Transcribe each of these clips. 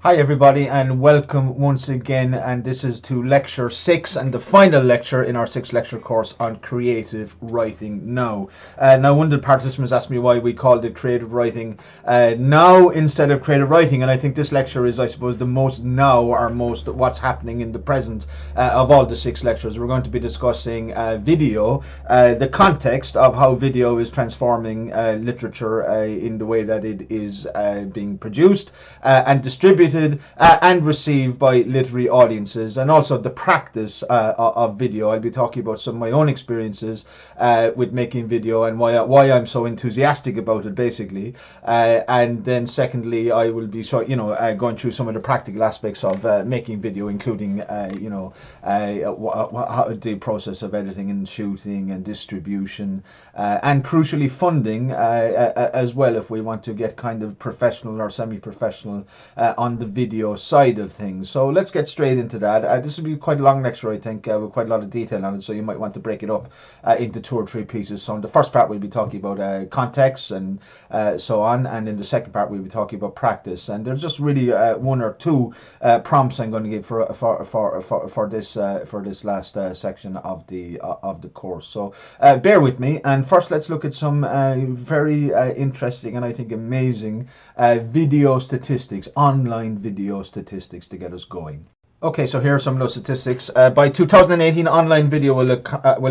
Hi everybody and welcome once again, and this is to lecture 6 and the final lecture in our 6 lecture course on creative writing now. Now one of the participants asked me why we called it creative writing now instead of creative writing, and I think this lecture is, I suppose, the most now or most what's happening in the present of all the 6 lectures. We're going to be discussing video, the context of how video is transforming literature in the way that it is being produced and distributed and received by literary audiences, and also the practice of video. I'll be talking about some of my own experiences with making video and why I'm so enthusiastic about it, basically. And then secondly, I will be going through some of the practical aspects of making video, including the process of editing and shooting and distribution, and crucially funding as well, if we want to get kind of professional or semi-professional on the video side of things. So let's get straight into that. This will be quite a long lecture, I think, with quite a lot of detail on it, so you might want to break it up into 2 or 3 pieces. So in the first part we'll be talking about context and so on, and in the second part we'll be talking about practice. And there's just really 1 or 2 prompts I'm going to give for this last section of the course. So bear with me, and first let's look at some very interesting and I think amazing video statistics, online video statistics, to get us going. Okay, so here are some of those statistics. By 2018, online video will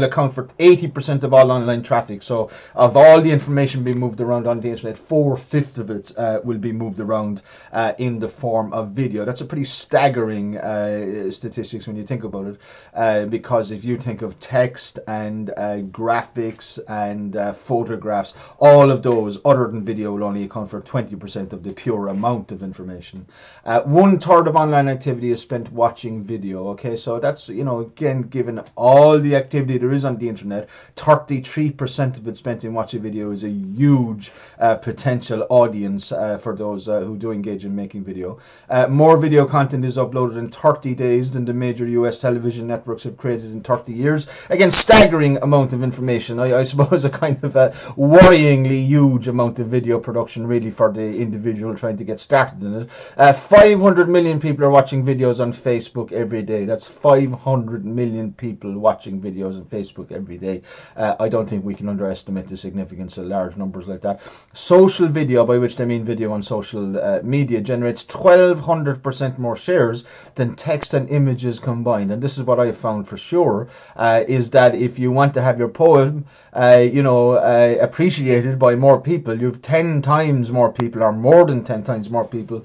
account for 80% of all online traffic. So of all the information being moved around on the internet, 4/5 of it will be moved around in the form of video. That's a pretty staggering statistics when you think about it, because if you think of text and graphics and photographs, all of those other than video will only account for 20% of the pure amount of information. 1/3 of online activity is spent watching video. Okay, so that's, again, given all the activity there is on the internet, 33% of it spent in watching video is a huge potential audience for those who do engage in making video. More video content is uploaded in 30 days than the major US television networks have created in 30 years. Again, staggering amount of information. I suppose a kind of a worryingly huge amount of video production, really, for the individual trying to get started in it. 500 million people are watching videos on Facebook every day. That's 500 million people watching videos on Facebook every day. I don't think we can underestimate the significance of large numbers like that. Social video, by which they mean video on social media, generates 1,200% more shares than text and images combined. And this is what I have found for sure, is that if you want to have your poem appreciated by more people, you've 10 times more people, or more than 10 times more people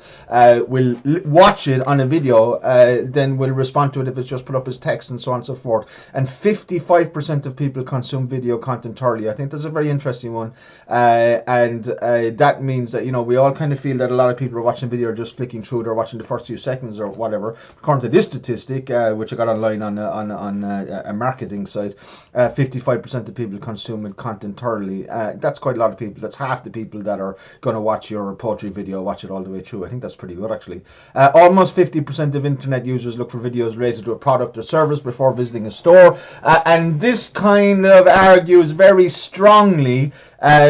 will watch it on a video then will respond to it if it's just put up as text, and so on and so forth. And 55% of people consume video content thoroughly. I think that's a very interesting one, and that means that we all kind of feel that a lot of people are watching video, or just flicking through it, or watching the first few seconds or whatever. According to this statistic, which I got online on a marketing site, 55% of people consume content thoroughly. That's quite a lot of people. That's half the people that are going to watch your poetry video, watch it all the way through. I think that's pretty good, actually. Almost 50% of internet users look for videos related to a product or service before visiting a store, and this kind of argues very strongly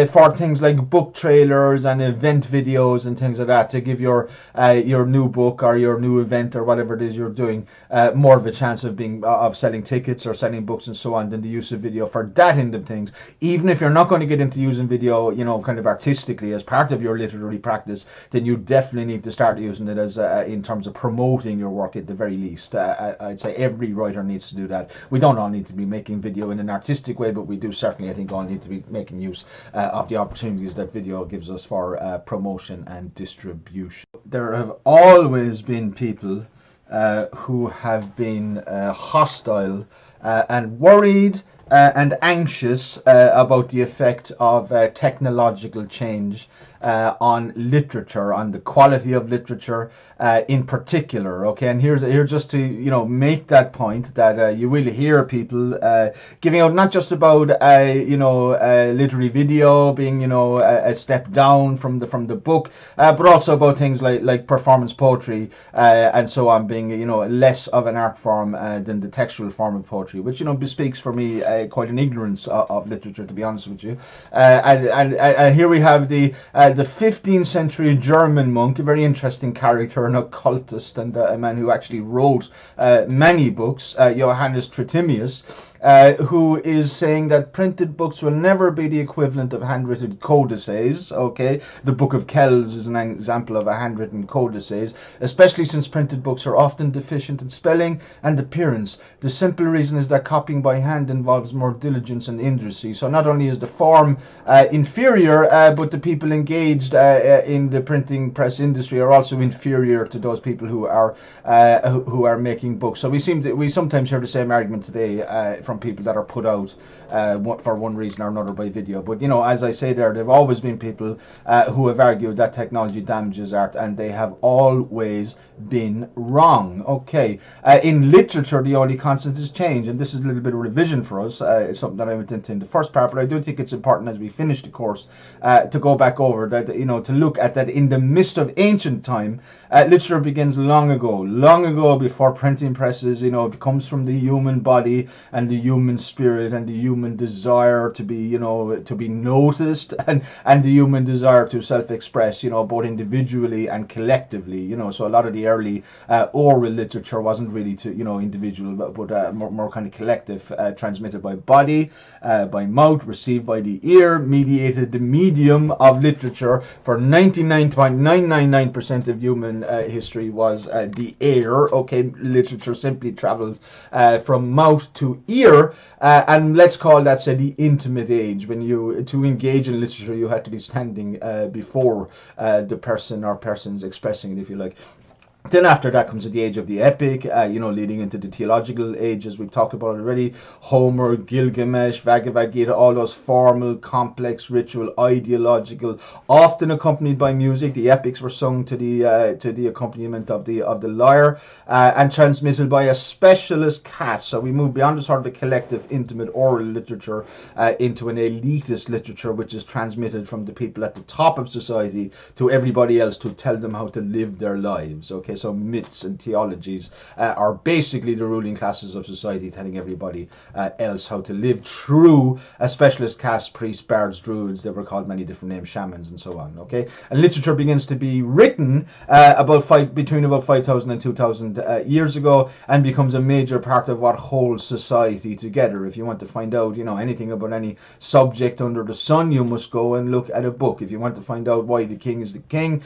for things like book trailers and event videos and things like that, to give your new book or your new event or whatever it is you're doing more of a chance of selling tickets or selling books and so on, than the use of video for that end of things. Even if you're not going to get into using video, kind of artistically as part of your literary practice, then you definitely need to start using it as in terms of promoting your work at the very least. I'd say every writer needs to do that. We don't all need to be making video in an artistic way, but we do certainly, I think, all need to be making use of the opportunities that video gives us for promotion and distribution. There have always been people who have been hostile and worried and anxious about the effect of technological change on literature, on the quality of literature in particular. Okay, and here just to make that point, that you will hear people giving out not just about literary video being a step down from the book, but also about things like performance poetry and so on being less of an art form than the textual form of poetry, which bespeaks for me quite an ignorance of literature, to be honest with you. And here we have the the 15th century German monk, a very interesting character, an occultist, and a man who actually wrote many books, Johannes Tritemius, who is saying that printed books will never be the equivalent of handwritten codices. Okay, the Book of Kells is an example of a handwritten codices, especially since printed books are often deficient in spelling and appearance. The simple reason is that copying by hand involves more diligence and industry. So not only is the form inferior, but the people engaged in the printing press industry are also inferior to those people who are making books. So we sometimes hear the same argument today from people that are put out for one reason or another by video. But you know, as I say there have always been people who have argued that technology damages art, and they have always been wrong. Okay, in literature the only constant is change, and this is a little bit of revision for us. It's something that I went into in the first part, but I do think it's important as we finish the course to go back over that, you know, to look at that in the midst of ancient time. Literature begins long ago before printing presses. You know, it comes from the human body and the human spirit and the human desire to be, you know, to be noticed, and the human desire to self-express, you know, both individually and collectively. You know, so a lot of the early oral literature wasn't really to, you know, individual, but more kind of collective, transmitted by body, by mouth, received by the ear, mediated the medium of literature. For 99.999% of human history was the air. Okay, literature simply travels from mouth to ear, and let's call that, say, the intimate age. When to engage in literature, you had to be standing before the person or persons expressing it, if you like. Then after that comes the age of the epic, you know, leading into the theological ages we've talked about already. Homer, Gilgamesh, Bhagavad Gita, all those formal, complex, ritual, ideological, often accompanied by music. The epics were sung to the accompaniment of the lyre, and transmitted by a specialist caste. So we move beyond the sort of a collective, intimate oral literature into an elitist literature, which is transmitted from the people at the top of society to everybody else to tell them how to live their lives. Okay, so myths and theologies are basically the ruling classes of society telling everybody else how to live through a specialist caste, priests, bards, druids. They were called many different names, shamans, and so on. Okay, and literature begins to be written between about 5,000 and 2,000 years ago, and becomes a major part of what holds society together. If you want to find out, you know, anything about any subject under the sun, you must go and look at a book. If you want to find out why the king is the king,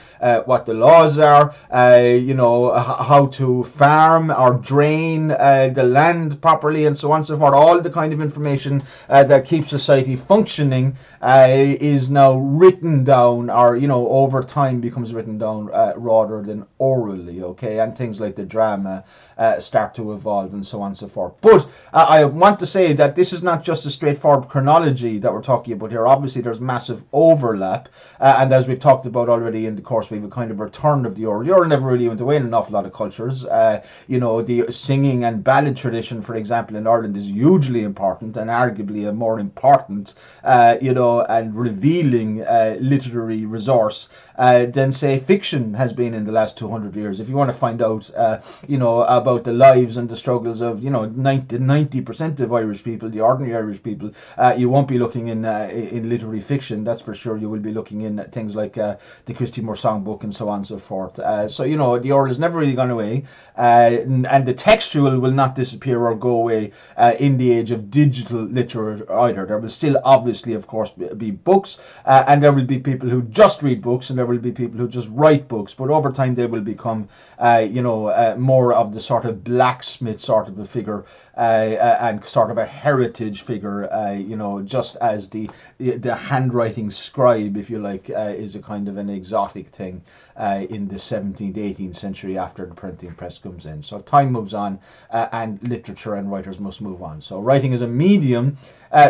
what the laws are, you know, how to farm or drain the land properly, and so on and so forth. All the kind of information that keeps society functioning is now written down, or, you know, over time becomes written down rather than orally. Okay, and things like the drama start to evolve, and so on and so forth. But I want to say that this is not just a straightforward chronology that we're talking about here. Obviously there's massive overlap, and as we've talked about already in the course, we have a kind of return of the oral. The oral never really went away in an awful lot of cultures. You know, the singing and ballad tradition, for example, in Ireland is hugely important, and arguably a more important, you know, and revealing literary resource than, say, fiction has been in the last 200 years. If you want to find out, you know, about the lives and the struggles of, you know, 90% of Irish people, the ordinary Irish people, you won't be looking in literary fiction, that's for sure. You will be looking in things like the Christy Moore Songbook and so on and so forth. So, you know, the oral has never really gone away, and the textual will not disappear or go away in the age of digital literature either. There will still, obviously, of course, be books, and there will be people who just read books, and there will be people who just write books, but over time they will become, you know, more of the sort of blacksmith sort of a figure, and sort of a heritage figure, you know, just as the handwriting scribe, if you like, is a kind of an exotic thing in the 17th, 18th century after the printing press comes in. So time moves on, and literature and writers must move on. So writing as a medium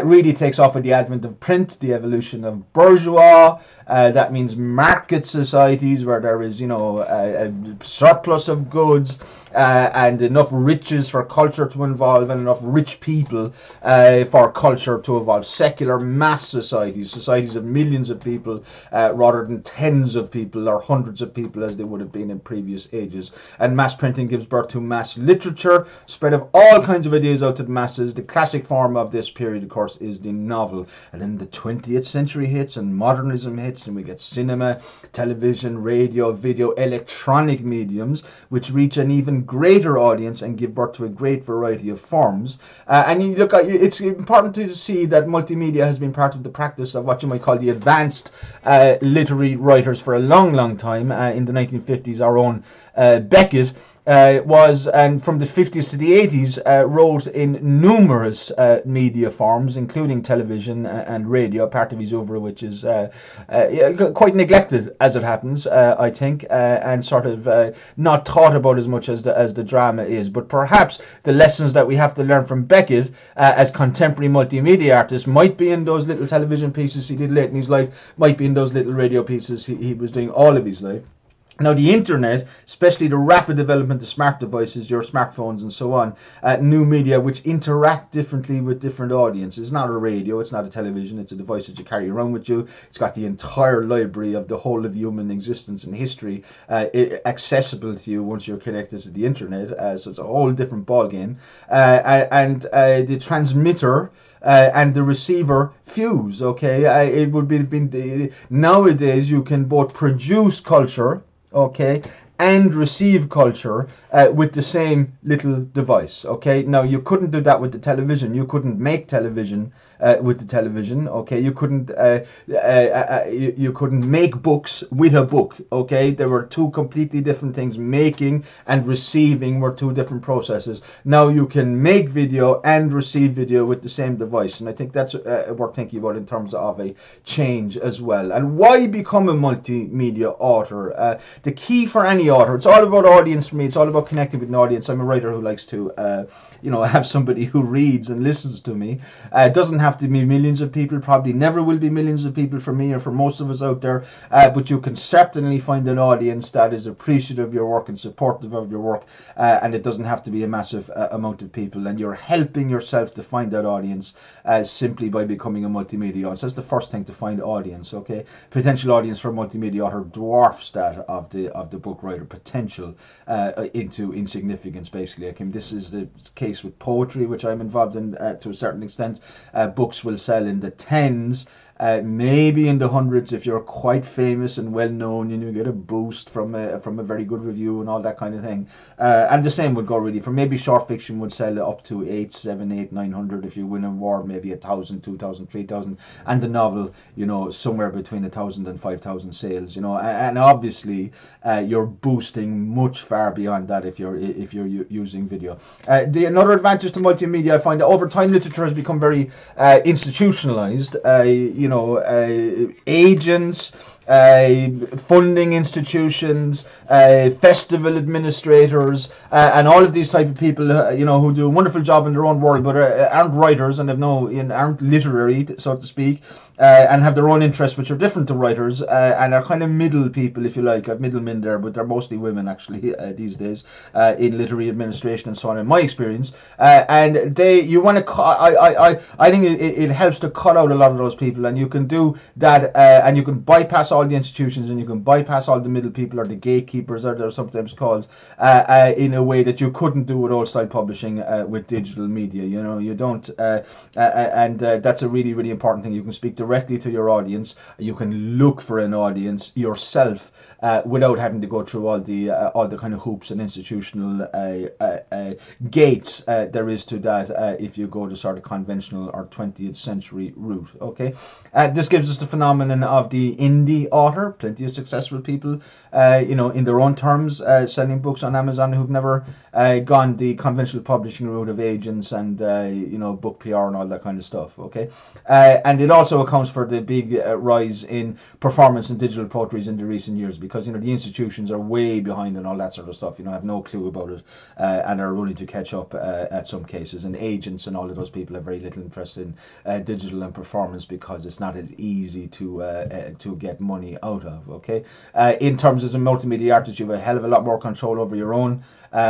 really takes off with the advent of print, the evolution of bourgeois. That means market societies where there is, you know, a surplus of goods, and enough riches for culture to evolve, and enough rich people for culture to evolve. Secular mass societies, societies of millions of people rather than tens of people or hundreds of people as they would have been in previous previous ages. And mass printing gives birth to mass literature, spread of all kinds of ideas out to the masses. The classic form of this period, of course, is the novel. And then the 20th century hits and modernism hits, and we get cinema, television, radio, video, electronic mediums, which reach an even greater audience and give birth to a great variety of forms. And you look at, it's important to see that multimedia has been part of the practice of what you might call the advanced literary writers for a long, long time. In the 1950s, our own Beckett and from the 50s to the 80s, wrote in numerous media forms, including television and radio, part of his oeuvre, which is quite neglected, as it happens, I think, and sort of not thought about as much as the drama is. But perhaps the lessons that we have to learn from Beckett as contemporary multimedia artists might be in those little television pieces he did late in his life, might be in those little radio pieces he was doing all of his life. Now, the internet, especially the rapid development of smart devices, your smartphones and so on, new media which interact differently with different audiences. It's not a radio, it's not a television, it's a device that you carry around with you. It's got the entire library of the whole of human existence and history accessible to you once you're connected to the internet. So it's a whole different ballgame. And the transmitter and the receiver fuse, okay? It would be nowadays you can both produce culture, okay, and receive culture with the same little device, okay? Now, you couldn't do that with the television. You couldn't make television with the television, okay? You couldn't make books with a book, okay? There were two completely different things. Making and receiving were two different processes. Now you can make video and receive video with the same device, and I think that's worth thinking about in terms of a change as well. And why become a multimedia author? The key for any author, it's all about audience for me. It's all about connecting with an audience. I'm a writer who likes to have somebody who reads and listens to me. It doesn't have to be millions of people, probably never will be millions of people for me or for most of us out there, but you can certainly find an audience that is appreciative of your work and supportive of your work, and it doesn't have to be a massive amount of people, and you're helping yourself to find that audience simply by becoming a multimedia audience. That's the first thing, to find audience, okay? Potential audience for a multimedia author dwarfs that of the book writer potential into insignificance, basically. Okay, this is the case with poetry, which I'm involved in to a certain extent. Books will sell in the tens, maybe in the hundreds if you're quite famous and well known, and you get a boost from a very good review and all that kind of thing. And the same would go really for maybe short fiction would sell up to 8, 7, 8, 900 if you win an award, maybe 1,000, 2,000, 3,000, and the novel, somewhere between 1,000 and 5,000 sales, and obviously you're boosting much far beyond that if you're using video. Another advantage to multimedia, I find that over time literature has become very institutionalized. Agents, funding institutions, festival administrators, and all of these type of people, who do a wonderful job in their own world, but aren't writers and aren't literary, so to speak, and have their own interests, which are different to writers, and are kind of middle people, if you like. I have middlemen there, but they're mostly women actually these days in literary administration and so on, in my experience. And I think it helps to cut out a lot of those people, and you can do that, and you can bypass all the institutions, and you can bypass all the middle people, or the gatekeepers, or they're sometimes called, in a way that you couldn't do with old style publishing with digital media. You don't, and that's a really, really important thing. You can speak directly to your audience. You can look for an audience yourself without having to go through all the kind of hoops and institutional gates there is to that if you go the sort of conventional or 20th century route. Okay, this gives us the phenomenon of the indie author. Plenty of successful people, in their own terms, selling books on Amazon who've never gone the conventional publishing route of agents and book PR and all that kind of stuff. Okay, and it also accounts for the big rise in performance and digital poetry in the recent years, because the institutions are way behind and all that sort of stuff. Have no clue about it, and are willing to catch up at some cases. And agents and all of those people have very little interest in digital and performance, because it's not as easy to get money out of. Okay, in terms as a multimedia artist, you have a hell of a lot more control over your own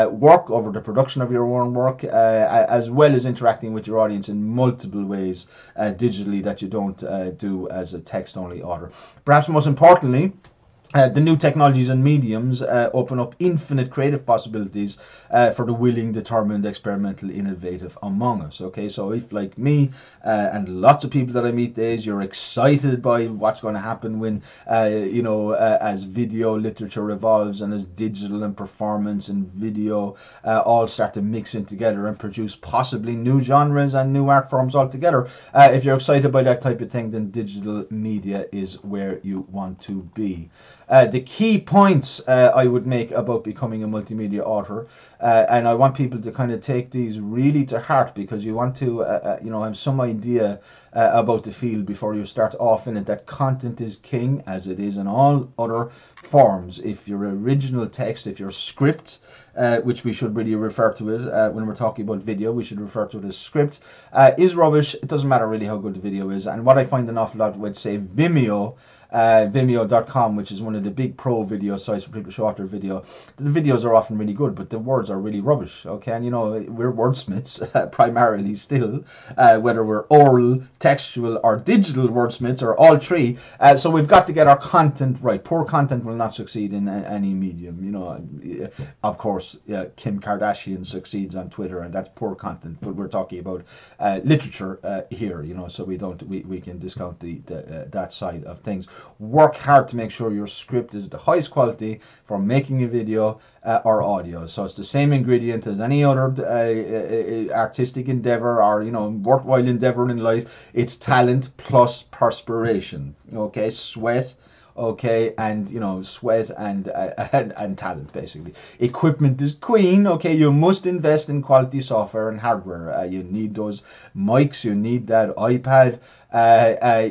work, over the production of your own work, as well as interacting with your audience in multiple ways digitally that you don't do as a text-only author. Perhaps most importantly, The new technologies and mediums open up infinite creative possibilities for the willing, determined, experimental, innovative among us. Okay, so if, like me and lots of people that I meet days, you're excited by what's going to happen when, as video literature evolves and as digital and performance and video all start to mix in together and produce possibly new genres and new art forms altogether. If you're excited by that type of thing, then digital media is where you want to be. The key points I would make about becoming a multimedia author, and I want people to kind of take these really to heart, because you want to, have some idea about the field before you start off in it, that content is king, as it is in all other forms. If your original text, if your script, which we should really refer to it when we're talking about video, we should refer to it as script, is rubbish, it doesn't matter really how good the video is. And what I find an awful lot with, say, Vimeo, Vimeo.com, which is one of the big pro video sites for people to show off their video. The videos are often really good, but the words are really rubbish. Okay, and we're wordsmiths primarily still, whether we're oral, textual, or digital wordsmiths, or all three. So we've got to get our content right. Poor content will not succeed in any medium. Of course, Kim Kardashian succeeds on Twitter, and that's poor content. But we're talking about literature here. So we can discount that side of things. Work hard to make sure your script is the highest quality for making a video or audio. So it's the same ingredient as any other artistic endeavor or worthwhile endeavor in life. It's talent plus perspiration. Okay, sweat. Okay, and sweat and talent, basically. Equipment is queen. Okay, you must invest in quality software and hardware. You need those mics, you need that iPad,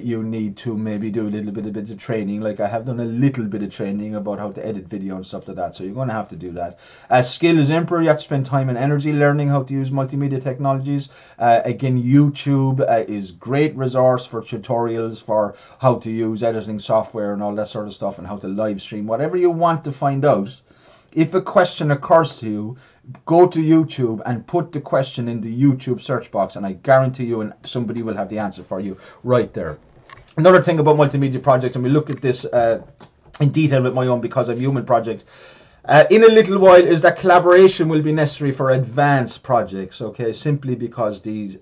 you need to maybe do a little bit of training. Like I have done a little bit of training about how to edit video and stuff like that, so you're going to have to do that. Skill is emperor. You have to spend time and energy learning how to use multimedia technologies. Again, YouTube is great resource for tutorials for how to use editing software and all that sort of stuff, and how to live stream. Whatever you want to find out, if a question occurs to you, go to YouTube and put the question in the YouTube search box, and I guarantee you somebody will have the answer for you right there. Another thing about multimedia projects, and we look at this in detail with my own Because I'm Human project in a little while, is that collaboration will be necessary for advanced projects. Okay, simply because these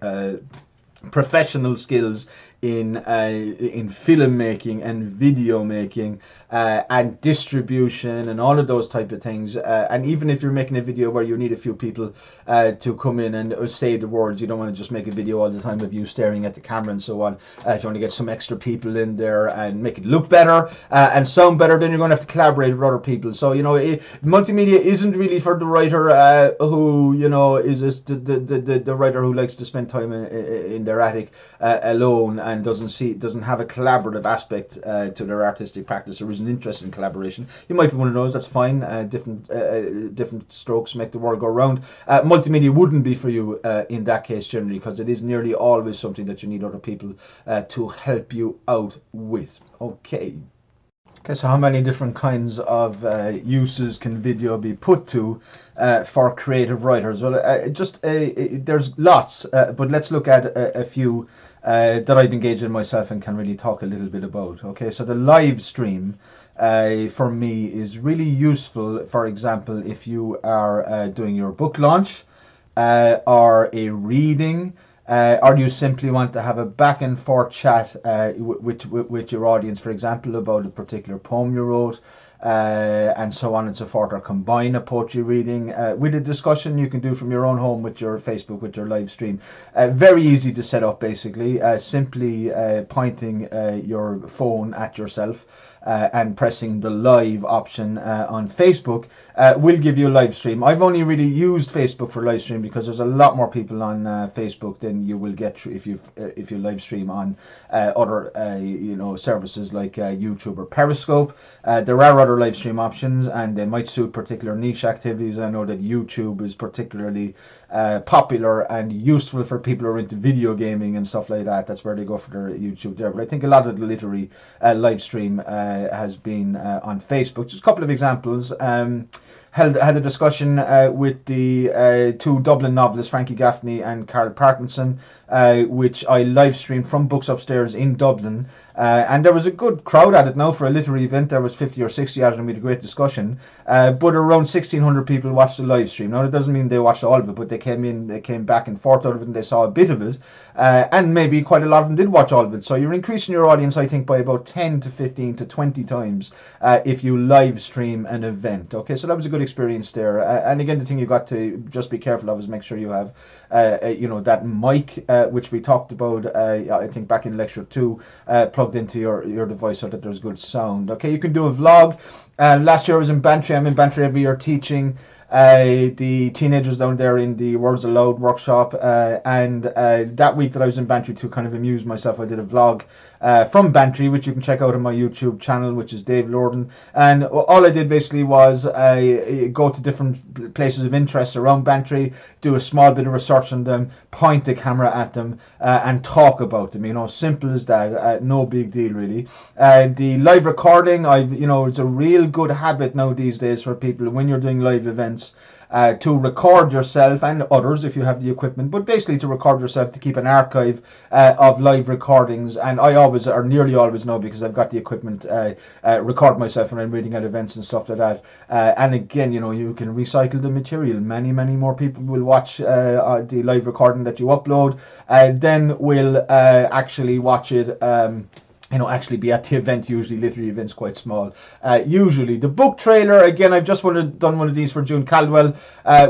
professional skills in filmmaking and video making and distribution and all of those type of things, and even if you're making a video where you need a few people to come in and say the words, you don't want to just make a video all the time of you staring at the camera and so on. If you want to get some extra people in there and make it look better and sound better, then you're going to have to collaborate with other people. So multimedia isn't really for the writer who is the writer who likes to spend time in their attic alone and doesn't have a collaborative aspect to their artistic practice, or isn't interested in collaboration. You might be one of those. That's fine. Different strokes make the world go round. Multimedia wouldn't be for you in that case generally, because it is nearly always something that you need other people to help you out with. Okay, so how many different kinds of uses can video be put to for creative writers? Well, there's lots, but let's look at a few that I've engaged in myself and can really talk a little bit about. Okay, so the live stream for me is really useful. For example, if you are doing your book launch or a reading, or you simply want to have a back and forth chat with your audience, for example, about a particular poem you wrote, and so on and so forth, or combine a poetry reading with a discussion you can do from your own home with your Facebook, with your live stream. Very easy to set up, basically. Simply pointing your phone at yourself and pressing the live option on Facebook will give you a live stream. I've only really used Facebook for live stream because there's a lot more people on Facebook than you will get if you live stream on other services like YouTube or Periscope. There are other live stream options, and they might suit particular niche activities. I know that YouTube is particularly popular and useful for people who are into video gaming and stuff like that. That's where they go for their YouTube there. But I think a lot of the literary live stream has been on Facebook. Just a couple of examples. had a discussion with the two Dublin novelists, Frankie Gaffney and Carl Parkinson, which I live streamed from Books Upstairs in Dublin. And there was a good crowd at it now for a literary event. There was 50 or 60 at it, and we had a great discussion. But around 1,600 people watched the live stream. Now, it doesn't mean they watched all of it, but they came back and forth out of it, and they saw a bit of it. And maybe quite a lot of them did watch all of it. So you're increasing your audience, I think, by about 10 to 15 to 20 times if you live stream an event. Okay, so that was a good experience there. And again, the thing you got to just be careful of is make sure you have, that mic, which we talked about, I think back in lecture 2, plugged into your device so that there's good sound. Okay, you can do a vlog. Last year I was in Bantry. I'm in Bantry every year teaching the teenagers down there in the Words Aloud workshop, and that week that I was in Bantry, to kind of amuse myself, I did a vlog from Bantry, which you can check out on my YouTube channel, which is Dave Lorden. And all I did basically was go to different places of interest around Bantry, do a small bit of research on them, point the camera at them, and talk about them. Simple as that. No big deal really. The live recording, it's a real good habit now these days for people when you're doing live events. To record yourself and others if you have the equipment, but basically to record yourself, to keep an archive of live recordings. And I always, or nearly always now, because I've got the equipment, record myself when I'm reading at events and stuff like that. And again, you can recycle the material. Many more people will watch the live recording that you upload, then will actually watch it. Actually be at the event. Usually literary events quite small. Usually the book trailer, again, I've just done one of these for June Caldwell,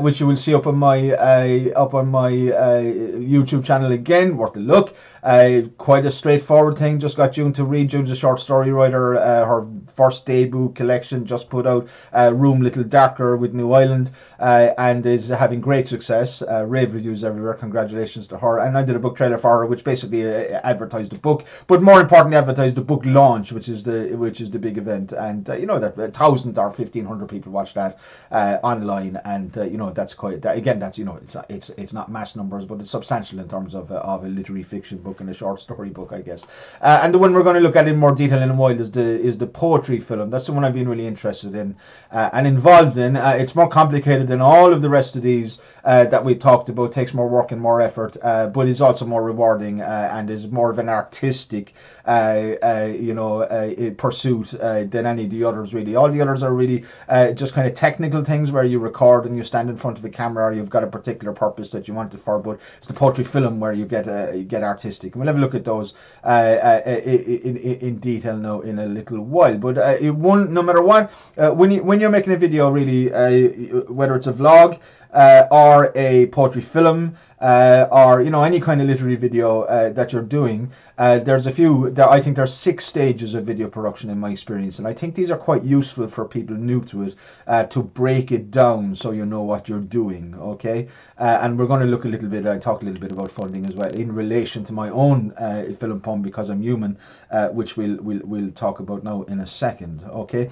which you will see up on my YouTube channel. Again, worth a look. Quite a straightforward thing. Just got June to read. June's a short story writer. Her first debut collection just put out, Room Little Darker with New Island, and is having great success. Rave reviews everywhere. Congratulations to her. And I did a book trailer for her, which basically advertised the book, but more importantly advertised the book launch, which is the big event. And that 1,000 or 1,500 people watch that online, and that's quite. Again, that's it's not mass numbers, but it's substantial in terms of a literary fiction book and a short story book, I guess. And the one we're going to look at in more detail in a while is the poetry film. That's the one I've been really interested in and involved in. It's more complicated than all of the rest of these that we've talked about. Takes more work and more effort, but is also more rewarding and is more of an artistic pursuit than any of the others really. All the others are really just kind of technical things where you record and you stand in front of a camera, or you've got a particular purpose that you want it for. But it's the poetry film where you get artistic, and we'll have a look at those in detail now in a little while. But no matter what, when you're making a video, really, whether it's a vlog or a poetry film, or any kind of literary video that you're doing, there's I think there's 6 stages of video production in my experience, and I think these are quite useful for people new to it, to break it down so you know what you're doing. Okay, and we're going to look a little bit, talk a little bit about funding as well in relation to my own film poem, Because I'm Human, which we'll talk about now in a second. Okay,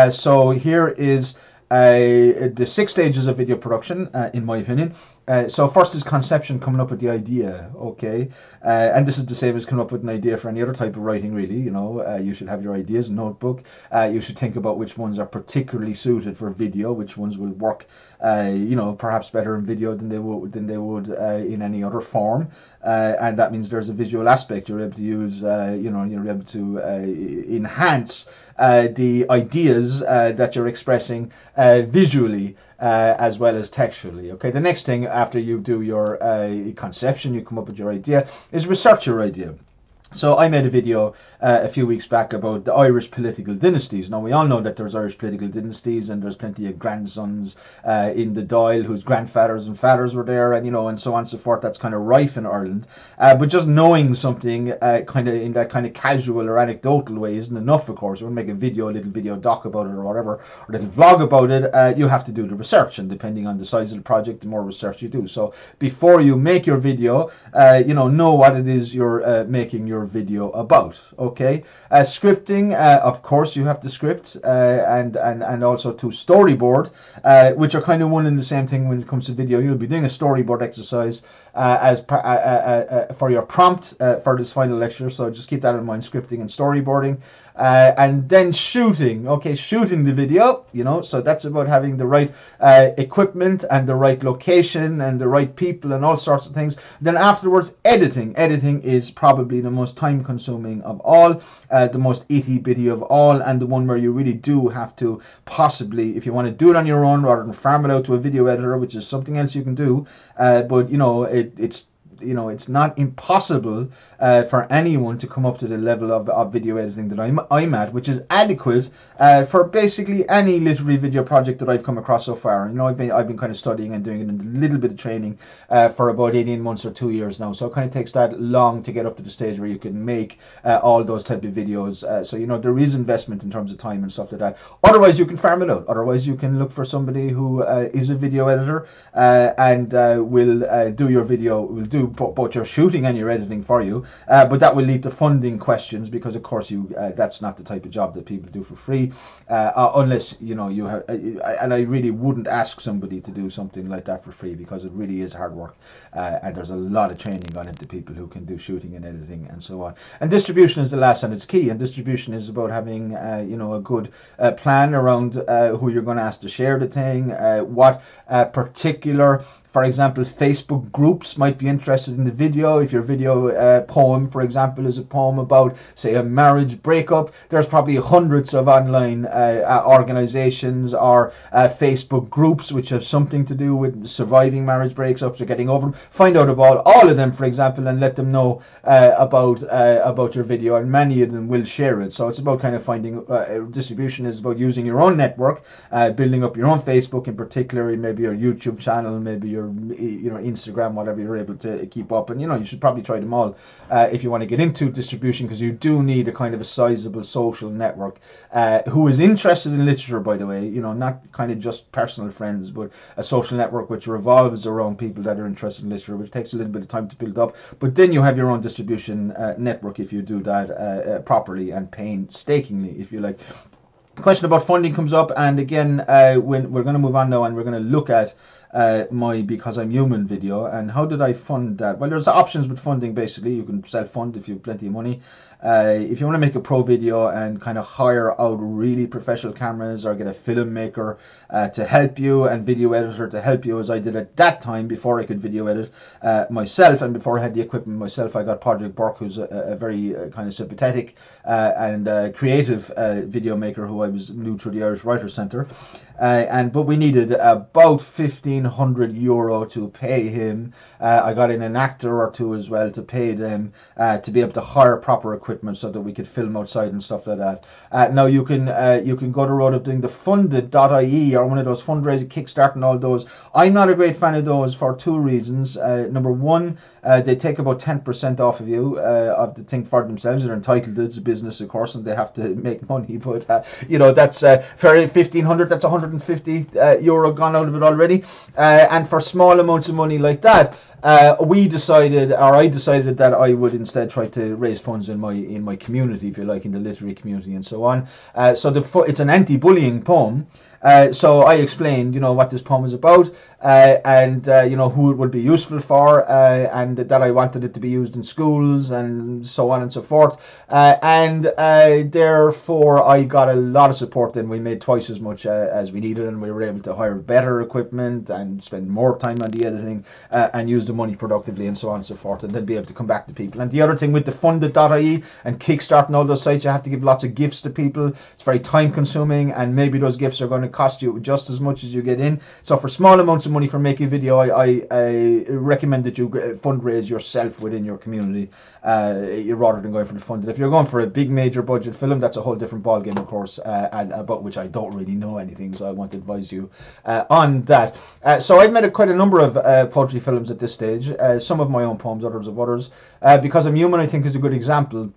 so here is the 6 stages of video production, in my opinion. So first is conception, coming up with the idea. Okay, and this is the same as coming up with an idea for any other type of writing really. You should have your ideas in a notebook. You should think about which ones are particularly suited for video, which ones will work perhaps better in video than they would in any other form. And that means there's a visual aspect. You're able to use, you're able to enhance the ideas that you're expressing visually as well as textually. Okay, the next thing after you do your conception, you come up with your idea, is research your idea. So I made a video a few weeks back about the Irish political dynasties. Now we all know that there's Irish political dynasties, and there's plenty of grandsons in the Dáil whose grandfathers and fathers were there, and and so on and so forth. That's kind of rife in Ireland. But just knowing something kind of in that kind of casual or anecdotal way isn't enough, of course. You want to make a little video doc about it or whatever, or a little vlog about it, you have to do the research, and depending on the size of the project, the more research you do. So before you make your video, know what it is you're making your video about. Okay, scripting, of course you have to script, and also to storyboard, which are kind of one and the same thing when it comes to video. You'll be doing a storyboard exercise for your prompt for this final lecture, so just keep that in mind, scripting and storyboarding. and then shooting. Okay, shooting the video, you know, so that's about having the right equipment and the right location and the right people and all sorts of things. Then afterwards, editing. Editing is probably the most time consuming of all, the most itty bitty of all, and the one where you really do have to possibly, if you want to do it on your own rather than farm it out to a video editor, which is something else you can do, but you know, it's it's not impossible for anyone to come up to the level of video editing that I'm at, which is adequate for basically any literary video project that I've come across so far. You know, I've been kind of studying and doing a little bit of training for about 18 months or 2 years now, so it kind of takes that long to get up to the stage where you can make all those type of videos. So you know, there is investment in terms of time and stuff like that. Otherwise, you can farm it out. Otherwise, you can look for somebody who is a video editor and will do your video, will do both your shooting and your editing for you, but that will lead to funding questions, because of course that's not the type of job that people do for free, unless you know you have, and I really wouldn't ask somebody to do something like that for free, because it really is hard work, and there's a lot of training gone into people who can do shooting and editing and so on. And distribution is the last, and it's key. And distribution is about having you know, a good plan around who you're going to ask to share the thing, what particular, for example, Facebook groups might be interested in the video. If your video poem, for example, is a poem about, say, a marriage breakup, there's probably hundreds of online organizations or Facebook groups which have something to do with surviving marriage breakups or getting over them. Find out about all of them, for example, and let them know about your video, and many of them will share it. So it's about kind of finding distribution is about using your own network, building up your own Facebook in particular, maybe your YouTube channel, maybe your Instagram, whatever you're able to keep up. And you know, you should probably try them all if you want to get into distribution, because you do need a kind of a sizable social network who is interested in literature, by the way, you know, not kind of just personal friends, but a social network which revolves around people that are interested in literature, which takes a little bit of time to build up. But then you have your own distribution network if you do that properly and painstakingly, if you like. The question about funding comes up, and again, when we're going to move on now, and we're going to look at my Because I'm Human video. And how did I fund that? Well, there's the options with funding. Basically, you can self-fund if you have plenty of money. If you want to make a pro video and kind of hire out really professional cameras, or get a filmmaker to help you and video editor to help you, as I did at that time before I could video edit myself, and before I had the equipment myself, I got Padraig Burke, who's a very kind of sympathetic and creative video maker who I was new through the Irish Writers' Centre. But we needed about €1,500 to pay him. I got in an actor or two as well to pay them to be able to hire proper equipment so that we could film outside and stuff like that. Now you can go the road of doing the funded.ie or one of those fundraising, Kickstart and all those. I'm not a great fan of those for two reasons. Number one, they take about 10% off of you of the thing for themselves. They're entitled to, it's a business, of course, and they have to make money. But you know, that's for 1,500, that's €150 gone out of it already. And for small amounts of money like that, I decided that I would instead try to raise funds in my community, if you like, in the literary community and so on. So it's an anti-bullying poem. So I explained, you know, what this poem is about, and you know, who it would be useful for, and that I wanted it to be used in schools and so on and so forth. And therefore I got a lot of support. Then we made twice as much as we needed, and we were able to hire better equipment and spend more time on the editing and use the money productively and so on and so forth, and then be able to come back to people. And the other thing with the funded.ie and Kickstart and all those sites, you have to give lots of gifts to people. It's very time consuming, and maybe those gifts are going to cost you just as much as you get in. So for small amounts of money for making a video, I recommend that you fundraise yourself within your community rather than going for the funded. If you're going for a big major budget film, that's a whole different ballgame, of course, and about which I don't really know anything, so I want to advise you on that. So I've made quite a number of poetry films at this stage, some of my own poems, others of others. Because I'm Human, I think, is a good example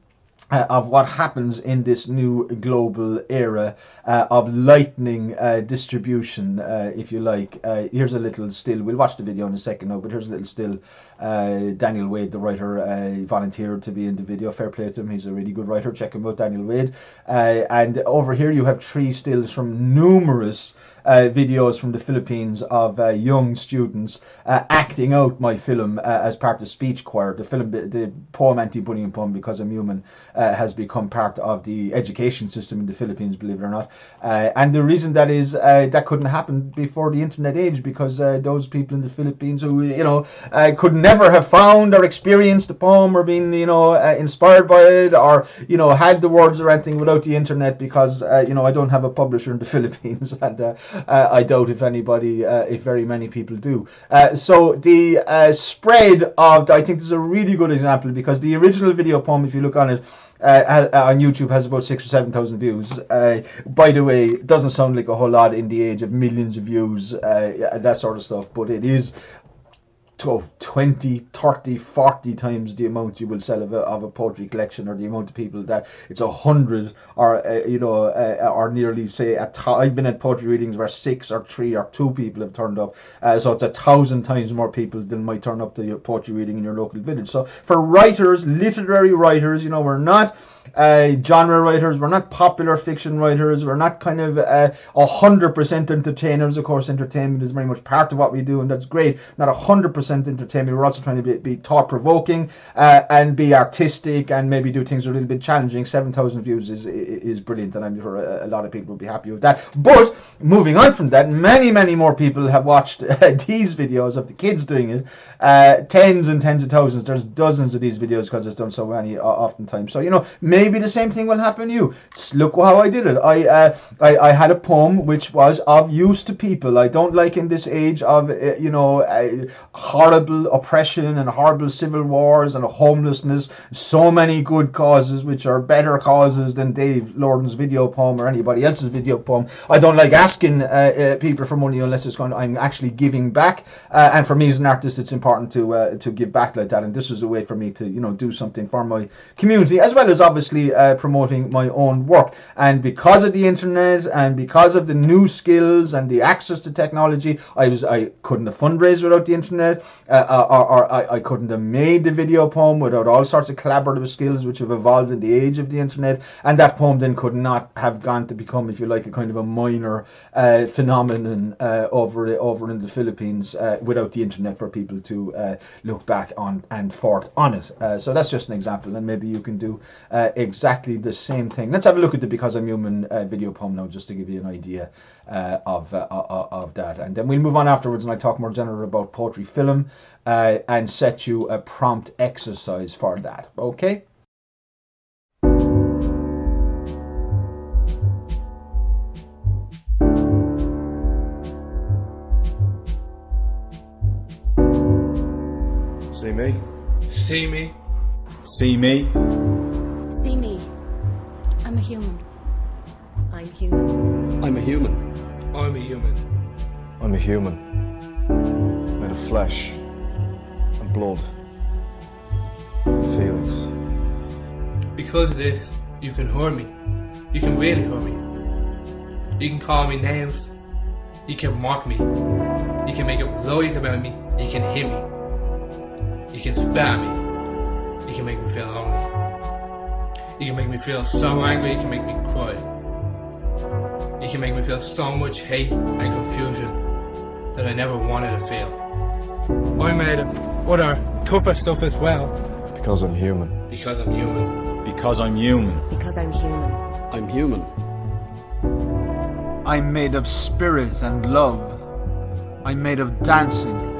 of what happens in this new global era of lightning distribution, if you like. Here's a little still. We'll watch the video in a second now, but here's a little still. Daniel Wade, the writer, volunteered to be in the video. Fair play to him. He's a really good writer. Check him out, Daniel Wade. And over here you have 3 stills from numerous videos from the Philippines of young students acting out my film as part of the speech choir. The film, the poem, anti-bullying poem, Because I'm Human, has become part of the education system in the Philippines, believe it or not. And the reason that is that couldn't happen before the internet age, because those people in the Philippines who could never have found or experienced the poem or been inspired by it, or had the words or anything without the internet, because I don't have a publisher in the Philippines, and I doubt if very many people do. So the spread of, I think this is a really good example, because the original video poem, if you look on it, on YouTube, has about 6,000 or 7,000 views. By the way, it doesn't sound like a whole lot in the age of millions of views, that sort of stuff, but it is 20, 30, 40 times the amount you will sell of a poetry collection, or the amount of people that it's 100, or or nearly, say, I've been at poetry readings where 6 or 3 or 2 people have turned up, so it's 1,000 times more people than might turn up to your poetry reading in your local village. So for writers, literary writers, we're not genre writers, we're not popular fiction writers, we're not kind of 100% entertainers. Of course, entertainment is very much part of what we do, and that's great. Not 100% entertainment. We're also trying to be thought-provoking and be artistic, and maybe do things a little bit challenging. 7,000 views is brilliant, and I'm sure a lot of people will be happy with that. But moving on from that, many more people have watched these videos of the kids doing it. Tens and tens of thousands. There's dozens of these videos, because it's done so many oftentimes. So maybe the same thing will happen to you. Just look how I did it. I had a poem which was of use to people. I don't like, in this age of horrible oppression and horrible civil wars and homelessness, so many good causes which are better causes than Dave Lordan's video poem or anybody else's video poem. I don't like asking people for money unless I'm actually giving back. And for me as an artist, it's important to give back like that. And this is a way for me to do something for my community, as well as obviously promoting my own work. And because of the internet, and because of the new skills and the access to technology, I couldn't have fundraised without the internet, or I couldn't have made the video poem without all sorts of collaborative skills which have evolved in the age of the internet. And that poem then could not have gone to become, if you like, a kind of a minor phenomenon over in the Philippines without the internet, for people to look back on and forth on it. So that's just an example, and maybe you can do exactly the same thing. Let's have a look at the Because I'm Human video poem now, just to give you an idea of that, and then we'll move on afterwards, and I talk more generally about poetry film and set you a prompt exercise for that. Okay. See me? See me? See me? See me. I'm a human. I'm human. I'm a human. I'm a human. I'm a human. Made of flesh and blood and feelings. Because of this, you can hear me. You can really hear me. You can call me names. You can mock me. You can make up lies about me. You can hit me. You can spit at me. You can make me feel lonely. You can make me feel so angry, you can make me cry. You can make me feel so much hate and confusion that I never wanted to feel. I'm made of other tougher stuff as well. Because I'm human. Because I'm human. Because I'm human. Because I'm human. I'm human. I'm made of spirit and love. I'm made of dancing.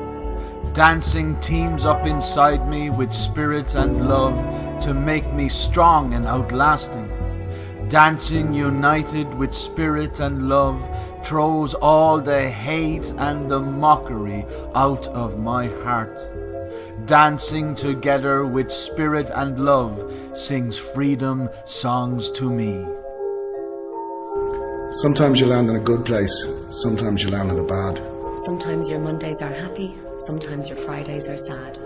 Dancing teams up inside me with spirit and love to make me strong and outlasting. Dancing united with spirit and love throws all the hate and the mockery out of my heart. Dancing together with spirit and love sings freedom songs to me. Sometimes you land in a good place, sometimes you land in a bad. Sometimes your Mondays are happy, sometimes your Fridays are sad.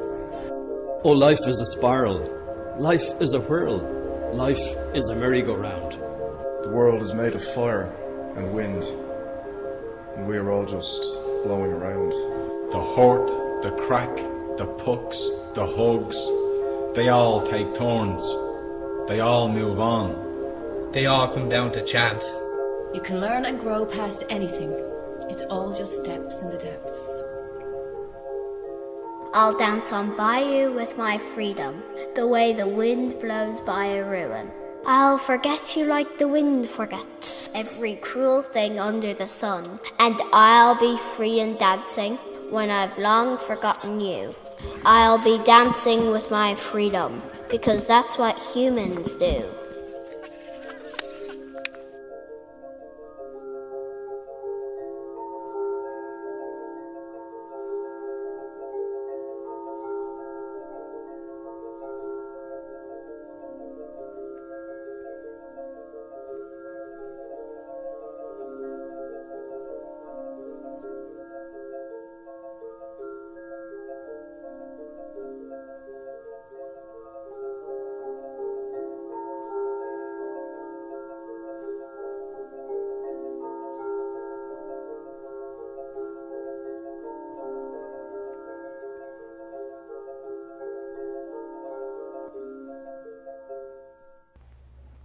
Oh, life is a spiral. Life is a whirl. Life is a merry-go-round. The world is made of fire and wind, and we are all just blowing around. The hurt, the crack, the pucks, the hugs, they all take turns. They all move on. They all come down to chance. You can learn and grow past anything. It's all just steps in the depths. I'll dance on by you with my freedom, the way the wind blows by a ruin. I'll forget you like the wind forgets every cruel thing under the sun, and I'll be free and dancing when I've long forgotten you. I'll be dancing with my freedom, because that's what humans do.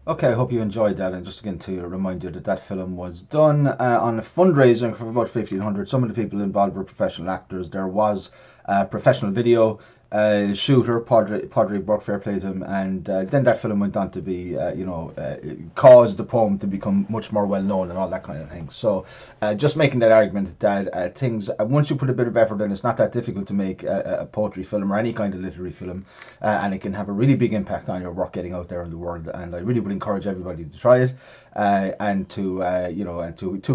Okay, I hope you enjoyed that, and just again to remind you that that film was done on a fundraiser for about 1,500. Some of the people involved were professional actors. There was a professional video shooter, Padre Burke, fair play to him, and then that film went on to be, caused the poem to become much more well known and all that kind of thing. So just making that argument that things, once you put a bit of effort in, it's not that difficult to make a poetry film or any kind of literary film, and it can have a really big impact on your work getting out there in the world. And I really would encourage everybody to try it and to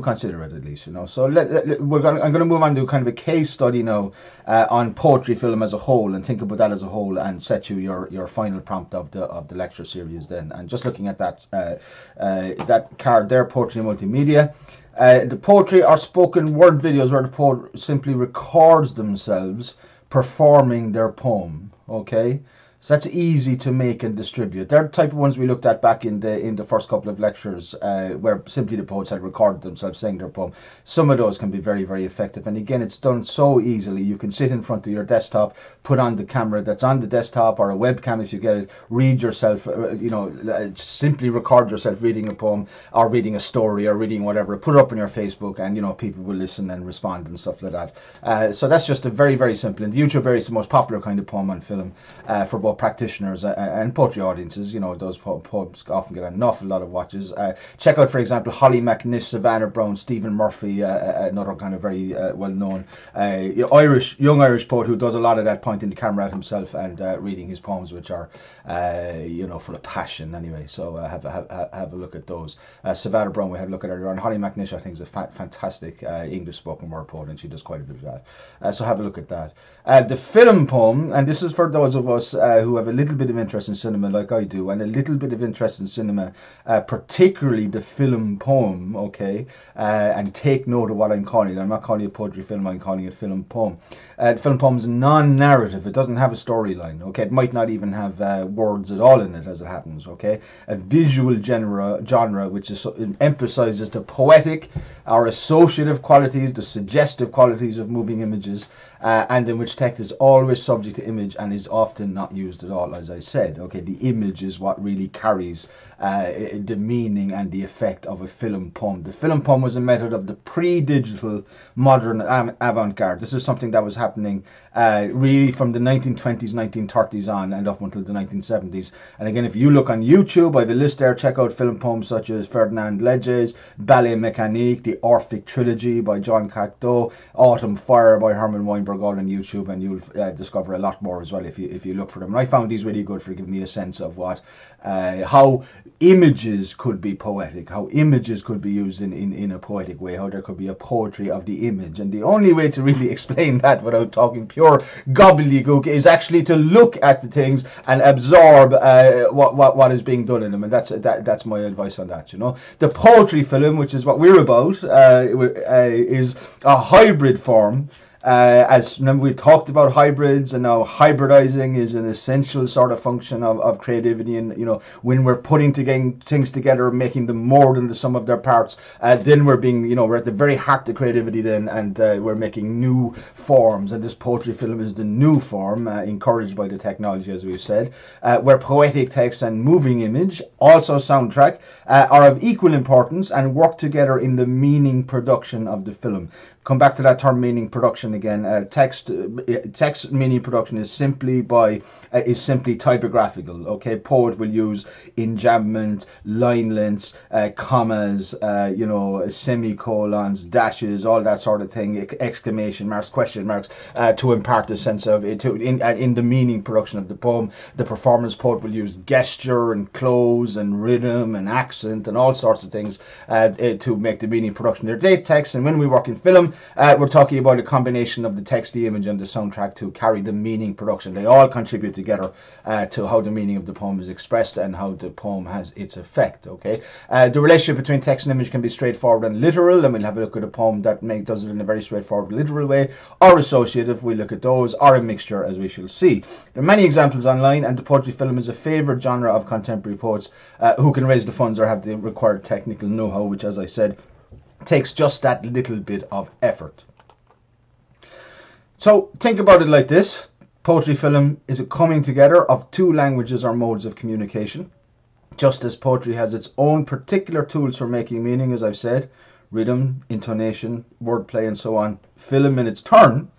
consider it at least. So I'm going to move on to kind of a case study now on poetry film as a whole, and think about that as a whole, and set you your final prompt of the lecture series then. And just looking at that card there, poetry multimedia. The poetry are spoken word videos where the poet simply records themselves performing their poem. Okay, so that's easy to make and distribute. They're the type of ones we looked at back in the first couple of lectures, where simply the poets had recorded themselves saying their poem. Some of those can be very, very effective. And again, it's done so easily. You can sit in front of your desktop, put on the camera that's on the desktop, or a webcam if you get it, read yourself, simply record yourself reading a poem, or reading a story, or reading whatever, put it up on your Facebook, and people will listen and respond and stuff like that. So that's just a very, very simple. And the YouTube is the most popular kind of poem on film for both practitioners and poetry audiences. Those poems often get an awful lot of watches. Check out, for example, Holly McNish, Savannah Brown, Stephen Murphy, another kind of very well-known young Irish poet who does a lot of that, pointing the camera at himself and reading his poems, which are full of passion anyway. So have a look at those. Savannah Brown we had a look at earlier on. Holly McNish, I think, is a fantastic English spoken word poet, and she does quite a bit of that. So have a look at that. The film poem, and this is for those of us who have a little bit of interest in cinema like I do, and a little bit of interest in cinema, particularly the film poem, okay, and take note of what I'm calling it. I'm not calling it poetry film, I'm calling it film poem. The film poem is non-narrative. It doesn't have a storyline, okay? It might not even have words at all in it, as it happens, okay? A visual genre which emphasizes the poetic or associative qualities, the suggestive qualities of moving images, and in which text is always subject to image and is often not used at all, as I said. Okay, the image is what really carries the meaning and the effect of a film poem. The film poem was a method of the pre-digital modern avant-garde. This is something that was happening really from the 1920s, 1930s on, and up until the 1970s. And again, if you look on YouTube, I have a list there. Check out film poems such as Ferdinand Lege's Ballet Mécanique, the Orphic Trilogy by John Cocteau, Autumn Fire by Herman Weinberg, all on YouTube, and you'll discover a lot more as well if you look for them. And I found these really good for giving me a sense of how images could be poetic, how images could be used in a poetic way, how there could be a poetry of the image. And the only way to really explain that without talking pure gobbledygook is actually to look at the things and absorb what is being done in them. And that's my advice on that. The poetry film, which is what we're about, is a hybrid form. As remember, we've talked about hybrids, and now hybridizing is an essential sort of function of creativity. And when we're putting things together, making them more than the sum of their parts, then we're at the very heart of creativity then, and we're making new forms. And this poetry film is the new form, encouraged by the technology, as we've said, where poetic text and moving image, also soundtrack, are of equal importance and work together in the meaning production of the film. come back to that term meaning production again. Text meaning production is simply typographical. Okay, poet will use enjambment, line lengths, commas, semicolons, dashes, all that sort of thing, exclamation marks, question marks, to impart a sense of it. In the meaning production of the poem, the performance poet will use gesture and close and rhythm and accent and all sorts of things to make the meaning production. They're date text, and when we work in film, we're talking about a combination of the text, the image, and the soundtrack to carry the meaning production. They all contribute together to how the meaning of the poem is expressed and how the poem has its effect. Okay, the relationship between text and image can be straightforward and literal, and we'll have a look at a poem that does it in a very straightforward, literal way, or associative. We look at those, or a mixture, as we shall see. There are many examples online, and the poetry film is a favourite genre of contemporary poets who can raise the funds or have the required technical know-how, which, as I said, takes just that little bit of effort. So think about it like this. Poetry film is a coming together of two languages or modes of communication. Just as poetry has its own particular tools for making meaning, as I've said, rhythm, intonation, wordplay, and so on, film in its turn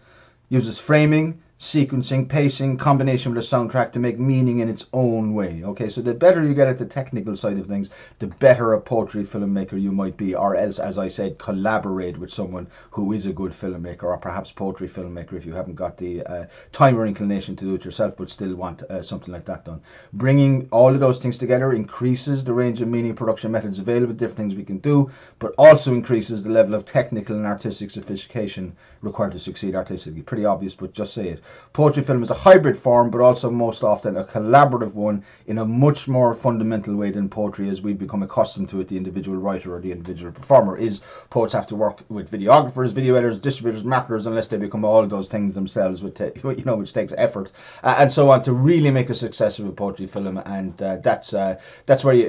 uses framing, sequencing, pacing, combination with a soundtrack to make meaning in its own way. Okay, so the better you get at the technical side of things, the better a poetry filmmaker you might be, or else, as I said, collaborate with someone who is a good filmmaker, or perhaps poetry filmmaker if you haven't got the time or inclination to do it yourself but still want something like that done. Bringing all of those things together increases the range of meaning production methods available, different things we can do, but also increases the level of technical and artistic sophistication required to succeed artistically. Pretty obvious, but just say it. Poetry film is a hybrid form, but also most often a collaborative one in a much more fundamental way than poetry as we've become accustomed to it, the individual writer or the individual performer is. Poets have to work with videographers, video editors, distributors, marketers, unless they become all of those things themselves, which takes effort and so on, to really make a success of a poetry film. And that's where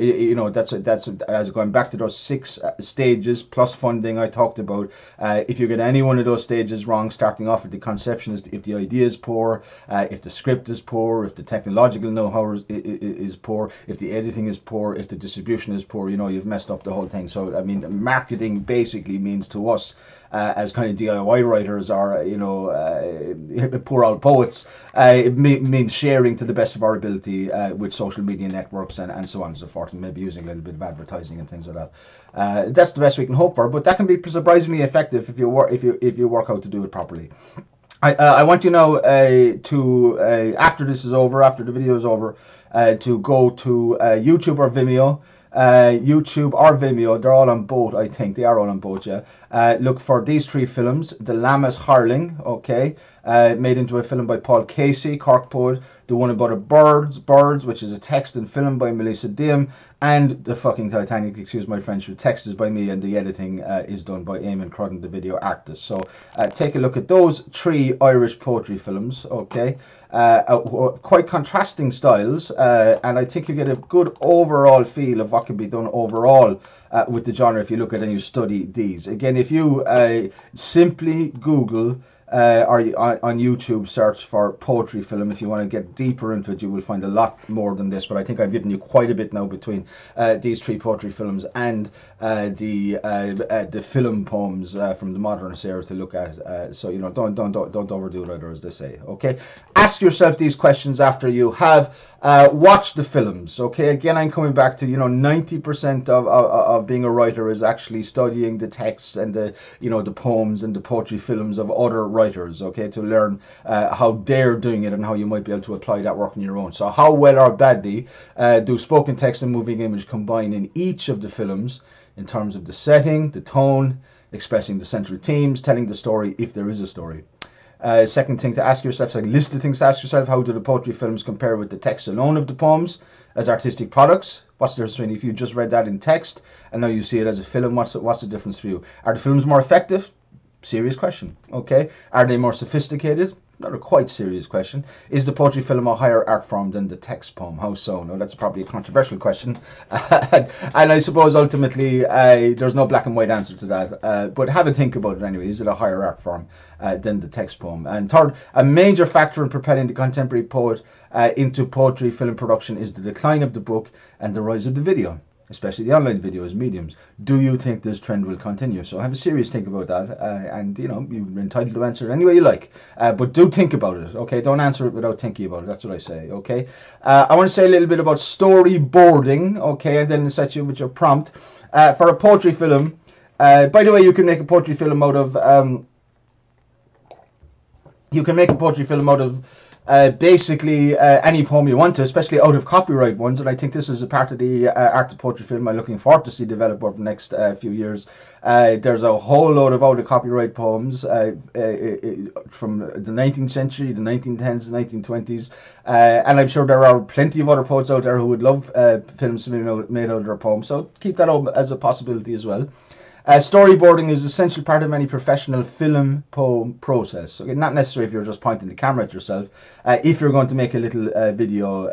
that's as going back to those 6 stages plus funding I talked about. If you get any one of those stages wrong, starting off with the conception, if the idea is poor, if the script is poor, if the technological know-how is poor, if the editing is poor, if the distribution is poor, you've messed up the whole thing. So I mean, marketing basically means to us as kind of DIY writers or poor old poets, it means sharing to the best of our ability with social media networks and so on and so forth, and maybe using a little bit of advertising and things like that. That's the best we can hope for, but that can be surprisingly effective if you work out to do it properly. I want you now to after this is over, after the video is over, to go to YouTube or Vimeo. YouTube or Vimeo, they're all on both, I think. They are all on both, yeah. Look for these 3 films. The Lammas Hurling, okay, made into a film by Paul Casey, Cork poet. The one about Birds, which is a text and film by Melissa Diem. And the fucking Titanic, excuse my French, the text is by me and the editing is done by Eamon Crudden, the video artist. So take a look at those 3 Irish poetry films, okay. Quite contrasting styles, and I think you get a good overall feel of what can be done overall with the genre if you look at and you study these. Again, if you simply Google or on YouTube search for poetry film, if you want to get deeper into it, you will find a lot more than this, but I think I've given you quite a bit now between these 3 poetry films and the film poems from the modernist era to look at. So don't overdo it either, as they say. Okay, ask yourself these questions after you have watched the films. Okay, again, I'm coming back to 90% of being a writer is actually studying the texts and the poems and the poetry films of other writers, okay, to learn how they're doing it and how you might be able to apply that work on your own. So how well or badly do spoken text and moving image combine in each of the films in terms of the setting, the tone, expressing the central themes, telling the story if there is a story. Second thing to ask yourself, list of things to ask yourself: how do the poetry films compare with the text alone of the poems as artistic products? What's the difference between if you just read that in text and now you see it as a film? What's the difference for you? Are the films more effective? Serious question. Okay. Are they more sophisticated? Not a quite serious question. Is the poetry film a higher art form than the text poem? How so? Now, that's probably a controversial question. And I suppose ultimately there's no black and white answer to that. But have a think about it anyway. Is it a higher art form than the text poem? And third, a major factor in propelling the contemporary poet into poetry film production is the decline of the book and the rise of the video. especially the online videos, mediums. Do you think this trend will continue? So have a serious think about that, and you know, you're entitled to answer it any way you like, but do think about it, okay? Don't answer it without thinking about it. That's what I say, okay? I want to say a little bit about storyboarding, okay, and then set you with your prompt for a poetry film. By the way, you can make a poetry film out of basically any poem you want to, especially out of copyright ones. And I think this is a part of the art of poetry film I'm looking forward to see develop over the next few years. There's a whole load of out of copyright poems from the 19th century, the 1910s, the 1920s. And I'm sure there are plenty of other poets out there who would love films made out of their poems. So keep that up as a possibility as well. Storyboarding is an essential part of any professional film poem process. Okay, not necessarily if you're just pointing the camera at yourself. If you're going to make a little video,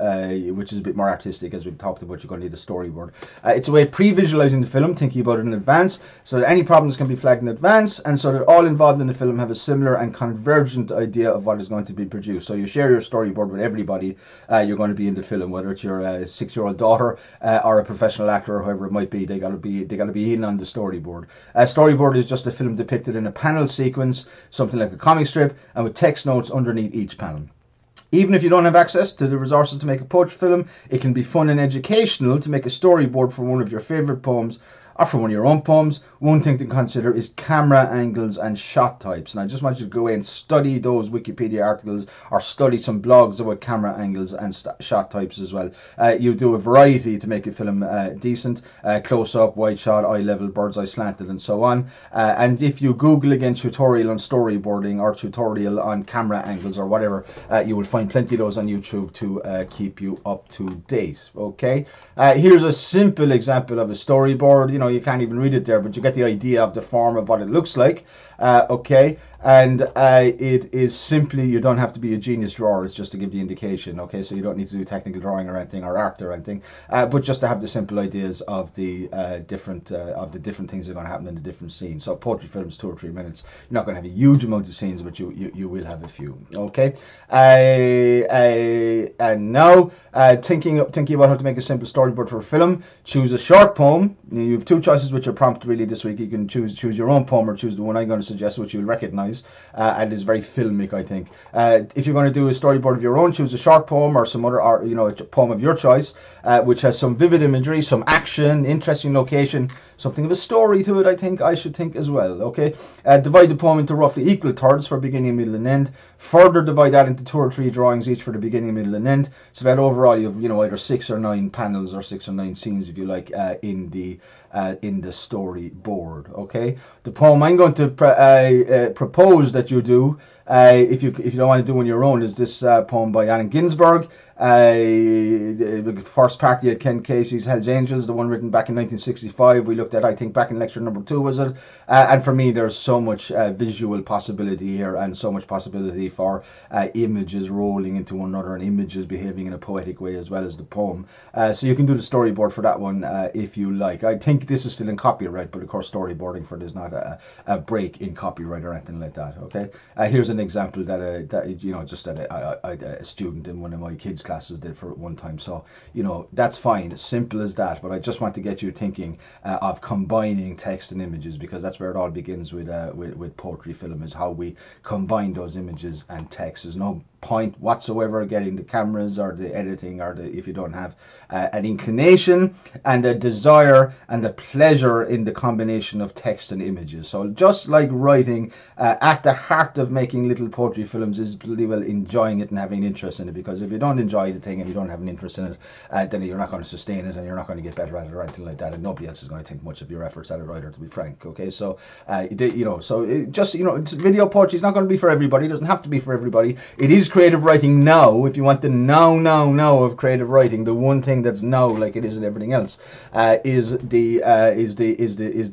which is a bit more artistic, as we've talked about, you're going to need a storyboard. It's a way of pre-visualizing the film, thinking about it in advance, so that any problems can be flagged in advance, and so that all involved in the film have a similar and convergent idea of what is going to be produced. So you share your storyboard with everybody you're going to be in the film, whether it's your 6-year-old daughter or a professional actor or whoever it might be. They got to be in on the storyboard. A storyboard is just a film depicted in a panel sequence, something like a comic strip, and with text notes underneath each panel. Even if you don't have access to the resources to make a poetry film, it can be fun and educational to make a storyboard for one of your favourite poems or for one of your own poems. One thing to consider is camera angles and shot types. And I just want you to go and study those Wikipedia articles or study some blogs about camera angles and shot types as well. You do a variety to make a film decent. Close-up, wide shot, eye level, bird's eye slanted, and so on. And if you Google again tutorial on storyboarding or tutorial on camera angles or whatever, you will find plenty of those on YouTube to keep you up to date. Okay. Here's a simple example of a storyboard. You know, you can't even read it there, but you get the idea of the form of what it looks like. Okay, and it is simply, you don't have to be a genius drawer. It's just to give the indication. Okay, so you don't need to do technical drawing or anything or art or anything, but just to have the simple ideas of the different things that are going to happen in the different scenes. So poetry films, 2 or 3 minutes. You're not going to have a huge amount of scenes, but you will have a few. Okay, and now thinking about how to make a simple storyboard for a film. Choose a short poem. You have 2 choices with your prompt really this week. You can choose your own poem or choose the one I'm going to suggest, which you'll recognize, and is very filmic, I think. If you're going to do a storyboard of your own, choose a short poem or some other, or a poem of your choice, which has some vivid imagery, some action, interesting location, something of a story to it. I should think as well. Okay, divide the poem into roughly equal thirds for beginning, middle, and end. Further divide that into 2 or 3 drawings each for the beginning, middle, and end, so that overall you have either 6 or 9 panels or 6 or 9 scenes, if you like, in the storyboard. Okay, the poem I'm going to propose that you do, if you don't want to do on your own, is this poem by Allen Ginsberg. The first party at Ken Casey's Hell's Angels, the one written back in 1965. We looked at, I think, back in lecture number 2, was it? And for me, there's so much visual possibility here, and so much possibility for images rolling into one another and images behaving in a poetic way as well as the poem. So you can do the storyboard for that one if you like. I think this is still in copyright, but of course storyboarding for it is not a break in copyright or anything like that. Okay, here's an example that a student in one of my kids' classes did for one time. So that's fine, as simple as that. But I just want to get you thinking of combining text and images, because that's where it all begins with poetry film, is how we combine those images and text. There's no point whatsoever getting the cameras or the editing, or if you don't have an inclination and a desire and a pleasure in the combination of text and images. So just like writing, at the heart of making little poetry films is bloody well enjoying it and having interest in it, because if you don't enjoy the thing and you don't have an interest in it, then you're not going to sustain it and you're not going to get better at it or anything like that, and nobody else is going to think much of your efforts at it either, to be frank. Okay, so video poetry is not going to be for everybody. It doesn't have to be for everybody. It is creative writing now. If you want the now of creative writing, the one thing that's now, like it is in everything else, is the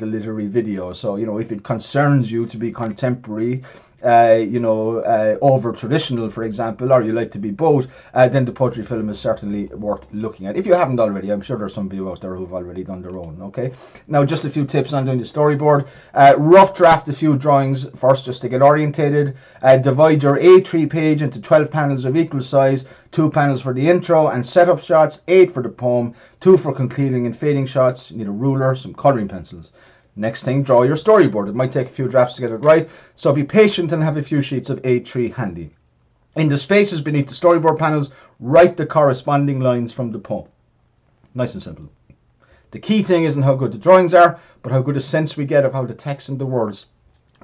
literary video. So if it concerns you to be contemporary over traditional, for example, or you like to be both, then the poetry film is certainly worth looking at. If you haven't already, I'm sure there's some of you out there who've already done their own. Okay, now just a few tips on doing the storyboard. Rough draft a few drawings first just to get orientated. Divide your A3 page into 12 panels of equal size, 2 panels for the intro and setup shots, 8 for the poem, 2 for concluding and fading shots. You need a ruler, some colouring pencils. Next thing, draw your storyboard. It might take a few drafts to get it right, so be patient and have a few sheets of A3 handy. In the spaces beneath the storyboard panels, write the corresponding lines from the poem. Nice and simple. The key thing isn't how good the drawings are, but how good a sense we get of how the text and the words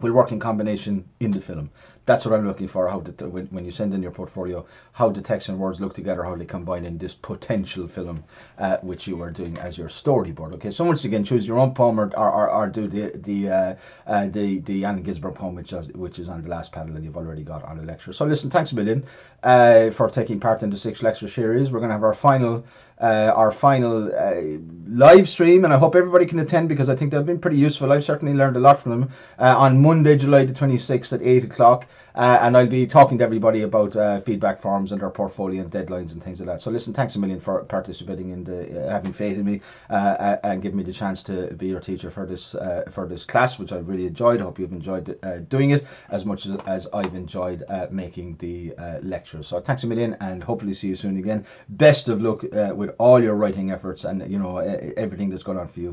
will work in combination in the film. That's what I'm looking for, when you send in your portfolio, how the text and words look together, how they combine in this potential film, which you are doing as your storyboard. Okay, so once again, choose your own poem or do the Anne Ginsberg poem, which is on the last panel and you've already got on a lecture. So listen, thanks a million for taking part in the 6 lecture series. We're going to have our final live stream, and I hope everybody can attend because I think they've been pretty useful. I've certainly learned a lot from them on Monday, July the 26th at 8 o'clock. And I'll be talking to everybody about feedback forms and their portfolio and deadlines and things like that. So listen, thanks a million for participating in having faith in me and giving me the chance to be your teacher for this class, which I've really enjoyed. I hope you've enjoyed doing it as much as I've enjoyed making the lectures. So thanks a million, and hopefully see you soon again. Best of luck with all your writing efforts and everything that's going on for you.